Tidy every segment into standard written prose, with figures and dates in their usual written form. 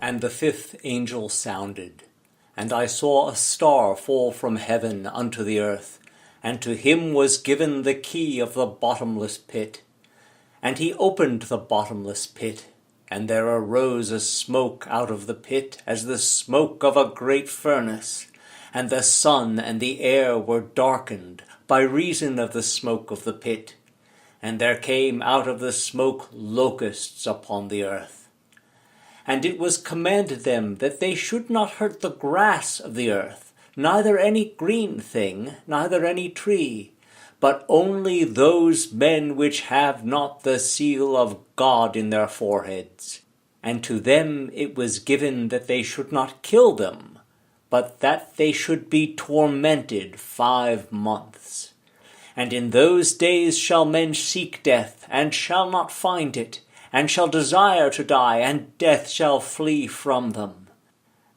And the fifth angel sounded, and I saw a star fall from heaven unto the earth, and to him was given the key of the bottomless pit. And he opened the bottomless pit, and there arose a smoke out of the pit as the smoke of a great furnace, and the sun and the air were darkened by reason of the smoke of the pit. And there came out of the smoke locusts upon the earth. And it was commanded them that they should not hurt the grass of the earth, neither any green thing, neither any tree, but only those men which have not the seal of God in their foreheads. And to them it was given that they should not kill them, but that they should be tormented 5 months. And in those days shall men seek death, and shall not find it, and shall desire to die, and death shall flee from them.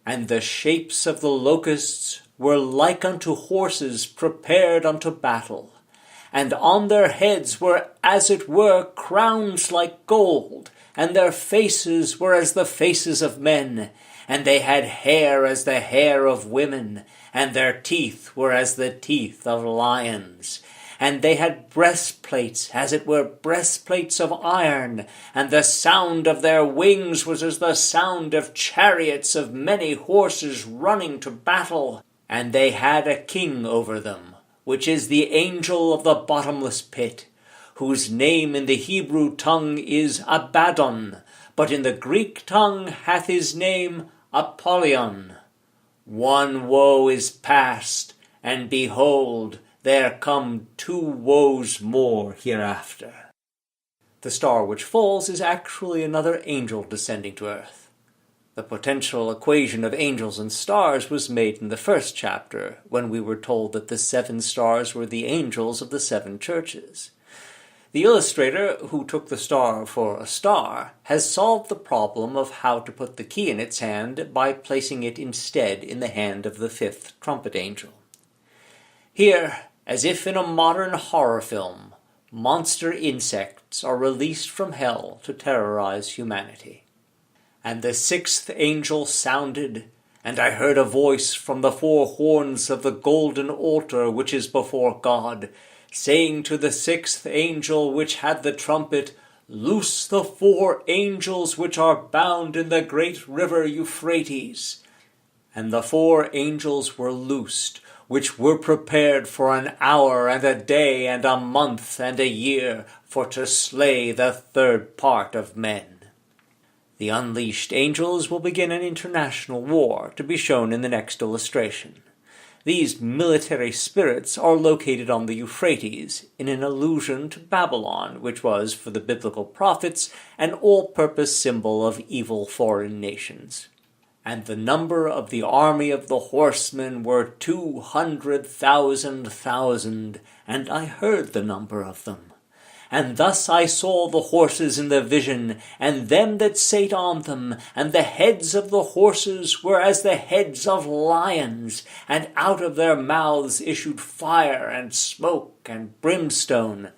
And the shapes of the locusts were like unto horses prepared unto battle, and on their heads were as it were crowns like gold, and their faces were as the faces of men, and they had hair as the hair of women, and their teeth were as the teeth of lions. And they had breastplates, as it were breastplates of iron, and the sound of their wings was as the sound of chariots of many horses running to battle. And they had a king over them, which is the angel of the bottomless pit, whose name in the Hebrew tongue is Abaddon, but in the Greek tongue hath his name Apollyon. One woe is past, and behold, there come 2 woes more hereafter. The star which falls is actually another angel descending to earth. The potential equation of angels and stars was made in the first chapter, when we were told that the 7 stars were the angels of the 7 churches. The illustrator, who took the star for a star, has solved the problem of how to put the key in its hand by placing it instead in the hand of the 5th trumpet angel. Here, as if in a modern horror film, monster insects are released from hell to terrorize humanity. And the 6th angel sounded, and I heard a voice from the 4 horns of the golden altar which is before God, saying to the 6th angel which had the trumpet, Loose the 4 angels which are bound in the great river Euphrates. And the 4 angels were loosed, which were prepared for an hour and a day and a month and a year, for to slay the 3rd part of men. The unleashed angels will begin an international war, to be shown in the next illustration. These military spirits are located on the Euphrates, in an allusion to Babylon, which was, for the biblical prophets, an all-purpose symbol of evil foreign nations. And the number of the army of the horsemen were 200,000, and I heard the number of them. And thus I saw the horses in the vision, and them that sate on them, and the heads of the horses were as the heads of lions, and out of their mouths issued fire and smoke and brimstone.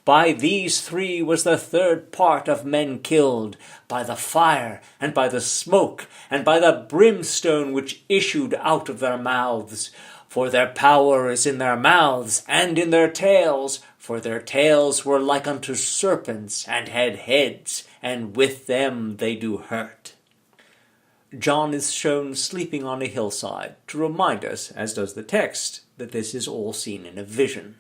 By these 3 was the 3rd part of men killed, by the fire, and by the smoke, and by the brimstone which issued out of their mouths. For their power is in their mouths, and in their tails, for their tails were like unto serpents, and had heads, and with them they do hurt. John is shown sleeping on a hillside, to remind us, as does the text, that this is all seen in a vision.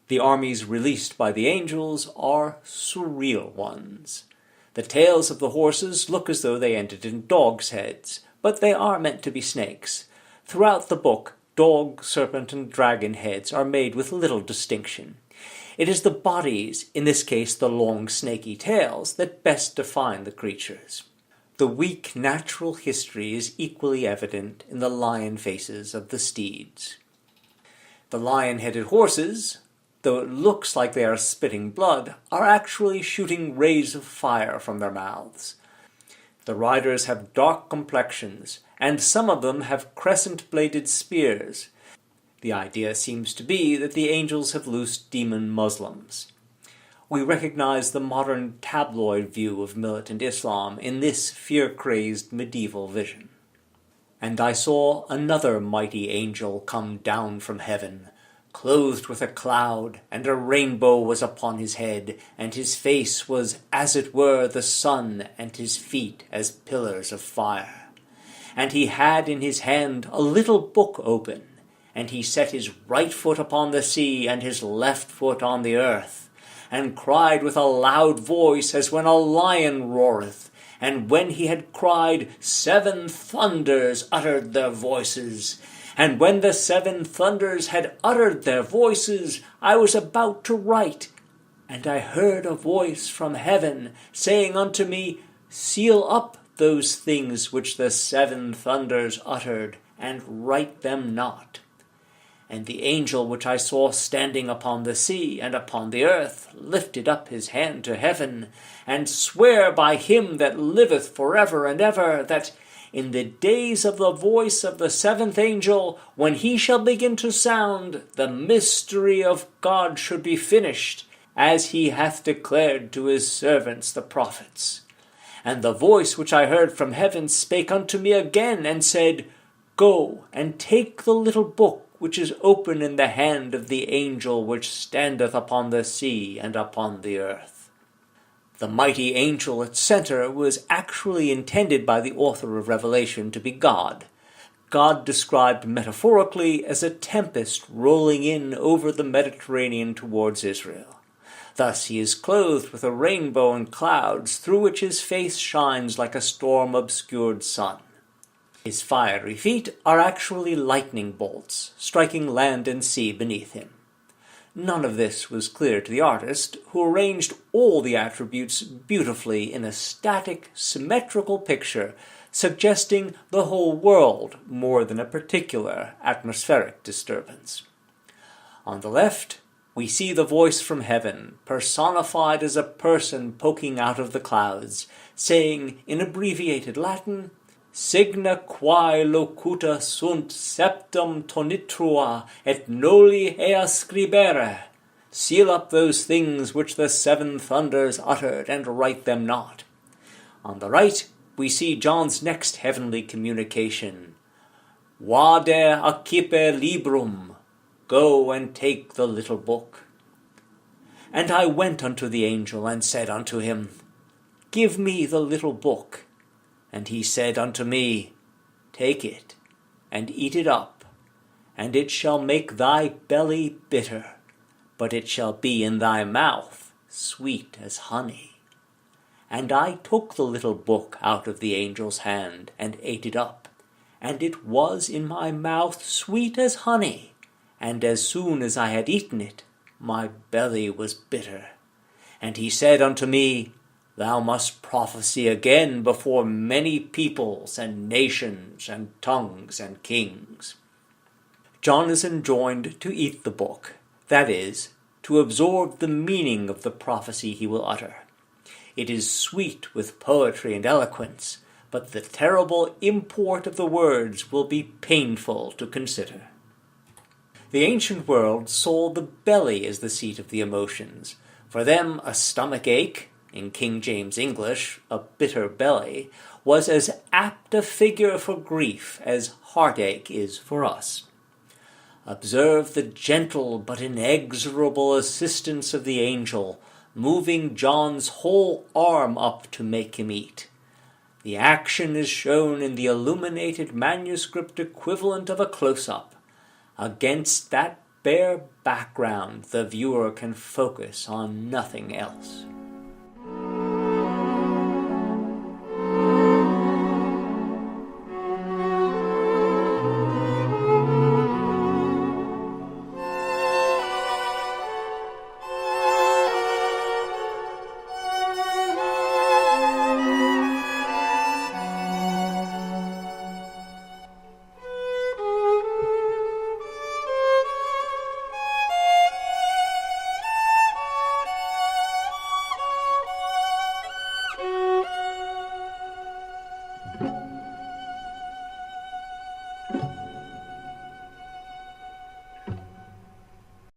The armies released by the angels are surreal ones. The tails of the horses look as though they ended in dogs' heads, but they are meant to be snakes. Throughout the book, dog, serpent, and dragon heads are made with little distinction. It is the bodies, in this case the long snaky tails, that best define the creatures. The weak natural history is equally evident in the lion faces of the steeds. The lion-headed horses, though it looks like they are spitting blood, are actually shooting rays of fire from their mouths. The riders have dark complexions, and some of them have crescent-bladed spears. The idea seems to be that the angels have loosed demon Muslims. We recognize the modern tabloid view of militant Islam in this fear-crazed medieval vision. And I saw another mighty angel come down from heaven, clothed with a cloud, and a rainbow was upon his head, and his face was as it were the sun, and his feet as pillars of fire. And he had in his hand a little book open, and he set his right foot upon the sea, and his left foot on the earth, and cried with a loud voice, as when a lion roareth. And when he had cried, 7 thunders uttered their voices. And when the 7 thunders had uttered their voices, I was about to write. And I heard a voice from heaven, saying unto me, Seal up those things which the 7 thunders uttered, and write them not. And the angel which I saw standing upon the sea and upon the earth lifted up his hand to heaven, and sware by him that liveth forever and ever, that in the days of the voice of the 7th angel, when he shall begin to sound, the mystery of God should be finished, as he hath declared to his servants the prophets. And the voice which I heard from heaven spake unto me again, and said, Go, and take the little book which is open in the hand of the angel which standeth upon the sea and upon the earth. The mighty angel at center was actually intended by the author of Revelation to be God. God described metaphorically as a tempest rolling in over the Mediterranean towards Israel. Thus he is clothed with a rainbow and clouds, through which his face shines like a storm-obscured sun. His fiery feet are actually lightning bolts, striking land and sea beneath him. None of this was clear to the artist, who arranged all the attributes beautifully in a static, symmetrical picture, suggesting the whole world more than a particular atmospheric disturbance. On the left, we see the voice from heaven, personified as a person poking out of the clouds, saying in abbreviated Latin, Signa quae locuta sunt septem tonitrua et noli ea scribere. Seal up those things which the 7 thunders uttered, and write them not. On the right, we see John's next heavenly communication. Vade accipe librum. Go and take the little book. And I went unto the angel, and said unto him, Give me the little book. And he said unto me, Take it, and eat it up, and it shall make thy belly bitter, but it shall be in thy mouth sweet as honey. And I took the little book out of the angel's hand, and ate it up, and it was in my mouth sweet as honey, and as soon as I had eaten it, my belly was bitter. And he said unto me, Thou must prophesy again before many peoples and nations and tongues and kings. John is enjoined to eat the book, that is, to absorb the meaning of the prophecy he will utter. It is sweet with poetry and eloquence, but the terrible import of the words will be painful to consider. The ancient world saw the belly as the seat of the emotions. For them, a stomach ache, in King James English, a bitter belly, was as apt a figure for grief as heartache is for us. Observe the gentle but inexorable assistance of the angel, moving John's whole arm up to make him eat. The action is shown in the illuminated manuscript equivalent of a close-up. Against that bare background, the viewer can focus on nothing else.